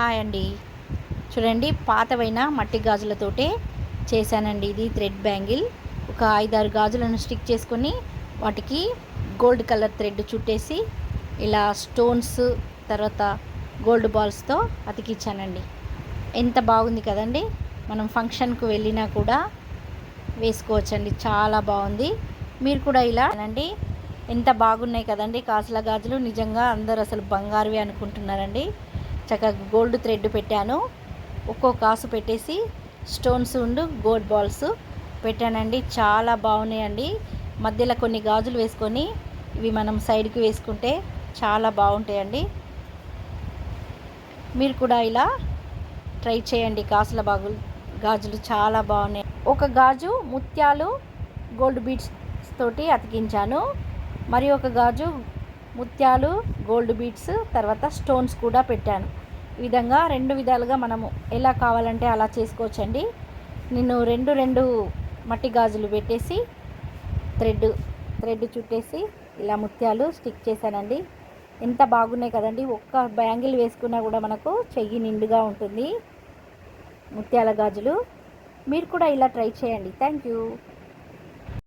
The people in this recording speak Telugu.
హాయ్ అండి. చూడండి, పాతవైన మట్టి గాజులతోటే చేశానండి ఇది థ్రెడ్ బ్యాంగిల్. ఒక 5, 6 గాజులను స్టిక్ చేసుకొని వాటికి గోల్డ్ కలర్ థ్రెడ్ చుట్టేసి ఇలా స్టోన్స్, తర్వాత గోల్డ్ బాల్స్తో అతికిచ్చానండి. ఎంత బాగుంది కదండి. మనం ఫంక్షన్కు వెళ్ళినా కూడా వేసుకోవచ్చండి. చాలా బాగుంది. మీరు కూడా ఇలా అండి. ఎంత బాగున్నాయి కదండి కాసుల గాజులు. నిజంగా అందరూ అసలు బంగారువి అనుకుంటున్నారండి. చక్కగా గోల్డ్ థ్రెడ్ పెట్టాను. ఒక్కో కాసు పెట్టేసి స్టోన్స్ గోల్డ్ బాల్స్ పెట్టానండి. చాలా బాగున్నాయండి. మధ్యలో కొన్ని గాజులు వేసుకొని ఇవి మనం సైడ్కి వేసుకుంటే చాలా బాగుంటాయండి. మీరు కూడా ఇలా ట్రై చేయండి. కాసుల గాజులు చాలా బాగున్నాయి. ఒక గాజు ముత్యాలు గోల్డ్ బీడ్స్ తోటి అతికించాను. మరి ఒక గాజు ముత్యాలు గోల్డ్ బీడ్స్ తర్వాత స్టోన్స్ కూడా పెట్టాను. ఈ విధంగా 2 విధాలుగా మనము ఎలా కావాలంటే అలా చేసుకోవచ్చండి. నేను రెండు మట్టి గాజులు పెట్టేసి థ్రెడ్ చుట్టేసి ఇలా ముత్యాలు స్టిక్ చేశానండి. ఎంత బాగున్నాయి కదండి. ఒక్క బ్యాంగిల్ వేసుకున్నా కూడా మనకు చెయ్యి నిండుగా ఉంటుంది ముత్యాల గాజులు. మీరు కూడా ఇలా ట్రై చేయండి. Thank you.